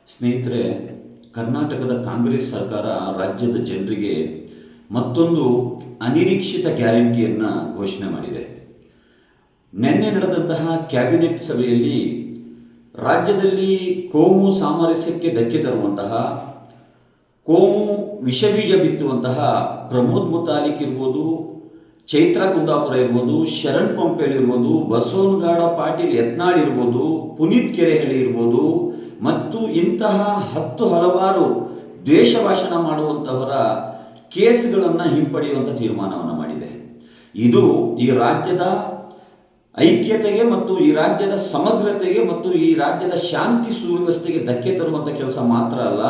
ಸ್ನೇಹಿತರೆ, ಕರ್ನಾಟಕದ ಕಾಂಗ್ರೆಸ್ ಸರ್ಕಾರ ರಾಜ್ಯದ ಜನರಿಗೆ ಮತ್ತೊಂದು ಅನಿರೀಕ್ಷಿತ ಗ್ಯಾರಂಟಿಯನ್ನು ಘೋಷಣೆ ಮಾಡಿದೆ. ನಿನ್ನೆ ನಡೆದಂತಹ ಕ್ಯಾಬಿನೆಟ್ ಸಭೆಯಲ್ಲಿ ರಾಜ್ಯದಲ್ಲಿ ಕೋಮು ಸಾಮರಸ್ಯಕ್ಕೆ ಧಕ್ಕೆ ತರುವಂತಹ, ಕೋಮು ವಿಷಬೀಜ ಬಿತ್ತುವಂತಹ ಪ್ರಮೋದ್ ಮುತಾಲಿಕ್ ಇರ್ಬೋದು, ಚೈತ್ರ ಕುಂದಾಪುರ ಇರ್ಬೋದು, ಶರಣ್ ಪಂಪೇಲ್ ಇರ್ಬೋದು, ಬಸವನಗೌಡ ಪಾಟೀಲ್ ಯತ್ನಾಳ್ ಇರ್ಬೋದು, ಪುನೀತ್ ಕೆರೆಹಳ್ಳಿ ಇರ್ಬೋದು ಮತ್ತು ಇಂತಹ ಹಲವಾರು ದ್ವೇಷ ಭಾಷಣ ಮಾಡುವಂತಹವರ ಕೇಸ್ಗಳನ್ನು ಹಿಂಪಡೆಯುವಂಥ ತೀರ್ಮಾನವನ್ನು ಮಾಡಿದೆ. ಇದು ಈ ರಾಜ್ಯದ ಐಕ್ಯತೆಗೆ ಮತ್ತು ಈ ರಾಜ್ಯದ ಸಮಗ್ರತೆಗೆ ಮತ್ತು ಈ ರಾಜ್ಯದ ಶಾಂತಿ ಸುವ್ಯವಸ್ಥೆಗೆ ಧಕ್ಕೆ ತರುವಂಥ ಕೆಲಸ ಮಾತ್ರ ಅಲ್ಲ,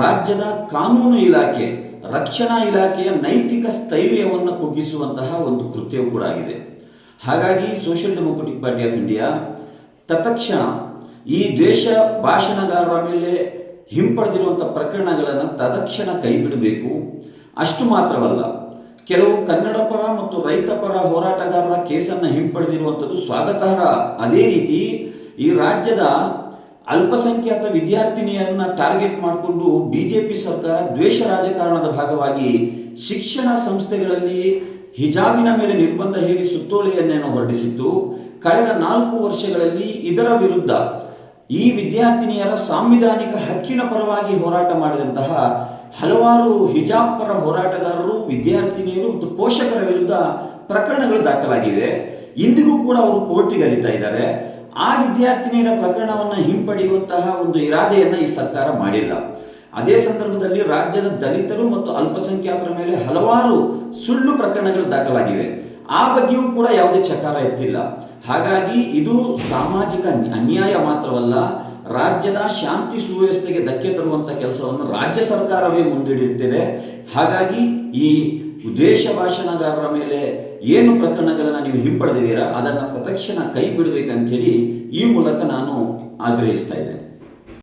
ರಾಜ್ಯದ ಕಾನೂನು ಇಲಾಖೆ, ರಕ್ಷಣಾ ಇಲಾಖೆಯ ನೈತಿಕ ಸ್ಥೈರ್ಯವನ್ನು ಕುಗ್ಗಿಸುವಂತಹ ಒಂದು ಕೃತ್ಯವೂ ಕೂಡ ಆಗಿದೆ. ಹಾಗಾಗಿ Social Democratic Party of India ತತ್ಕ್ಷಣ ಈ ದ್ವೇಷ ಭಾಷಣಗಾರರ ಮೇಲೆ ಹಿಂಪಡೆದಿರುವಂಥ ಪ್ರಕರಣಗಳನ್ನು ತತ್ಕ್ಷಣ ಕೈ ಬಿಡಬೇಕು. ಅಷ್ಟು ಮಾತ್ರವಲ್ಲ, ಕೆಲವು ಕನ್ನಡ ಪರ ಮತ್ತು ರೈತ ಪರ ಹೋರಾಟಗಾರರ ಕೇಸನ್ನು ಹಿಂಪಡೆದಿರುವಂಥದ್ದು ಸ್ವಾಗತಾರ್ಹ. ಅದೇ ರೀತಿ ಈ ರಾಜ್ಯದ ಅಲ್ಪಸಂಖ್ಯಾತ ವಿದ್ಯಾರ್ಥಿನಿಯರನ್ನು ಟಾರ್ಗೆಟ್ ಮಾಡಿಕೊಂಡು ಬಿಜೆಪಿ ಸರ್ಕಾರ ದ್ವೇಷ ರಾಜಕಾರಣದ ಭಾಗವಾಗಿ ಶಿಕ್ಷಣ ಸಂಸ್ಥೆಗಳಲ್ಲಿ ಹಿಜಾಬಿನ ಮೇಲೆ ನಿರ್ಬಂಧ ಹೇರಿ ಸುತ್ತೋಲೆಯನ್ನೇನು ಹೊರಡಿಸಿತ್ತು. ಕಳೆದ 4 ವರ್ಷಗಳಲ್ಲಿ ಇದರ ವಿರುದ್ಧ ಈ ವಿದ್ಯಾರ್ಥಿನಿಯರ ಸಾಂವಿಧಾನಿಕ ಹಕ್ಕಿನ ಪರವಾಗಿ ಹೋರಾಟ ಮಾಡಿದಂತಹ ಹಲವಾರು ಹಿಜಾಬ್ ಪರ ಹೋರಾಟಗಾರರು, ವಿದ್ಯಾರ್ಥಿನಿಯರು ಮತ್ತು ಪೋಷಕರ ವಿರುದ್ಧ ಪ್ರಕರಣಗಳು ದಾಖಲಾಗಿವೆ. ಇಂದಿಗೂ ಕೂಡ ಅವರು ಕೋರ್ಟಿಗೆ ಅಲಿತಾ ಇದ್ದಾರೆ. ಆ ವಿದ್ಯಾರ್ಥಿನಿಯರ ಪ್ರಕರಣವನ್ನು ಹಿಂಪಡೆಯುವಂತಹ ಒಂದು ಇರಾದೆಯನ್ನು ಈ ಸರ್ಕಾರ ಮಾಡಿಲ್ಲ. ಅದೇ ಸಂದರ್ಭದಲ್ಲಿ ರಾಜ್ಯದ ದಲಿತರು ಮತ್ತು ಅಲ್ಪಸಂಖ್ಯಾತರ ಮೇಲೆ ಹಲವಾರು ಸುಳ್ಳು ಪ್ರಕರಣಗಳು ದಾಖಲಾಗಿವೆ. ಆ ಬಗ್ಗೆಯೂ ಕೂಡ ಯಾವುದೇ ಚಕಾರ ಎತ್ತಿಲ್ಲ. ಹಾಗಾಗಿ ಇದು ಸಾಮಾಜಿಕ ಅನ್ಯಾಯ ಮಾತ್ರವಲ್ಲ, ರಾಜ್ಯದ ಶಾಂತಿ ಸುವ್ಯವಸ್ಥೆಗೆ ಧಕ್ಕೆ ತರುವಂಥ ಕೆಲಸವನ್ನು ರಾಜ್ಯ ಸರ್ಕಾರವೇ ಮುಂದಿಡುತ್ತಿದೆ. ಹಾಗಾಗಿ ಈ ದ್ವೇಷ ಭಾಷಣಗಾರರ ಮೇಲೆ ಏನು ಪ್ರಕರಣಗಳನ್ನು ನೀವು ಹಿಂಪಡೆದಿದ್ದೀರಾ ಅದನ್ನು ತತ್ಕ್ಷಣ ಕೈ ಬಿಡಬೇಕಂತೇಳಿ ಈ ಮೂಲಕ ನಾನು ಆಗ್ರಹಿಸ್ತಾ ಇದ್ದೇನೆ.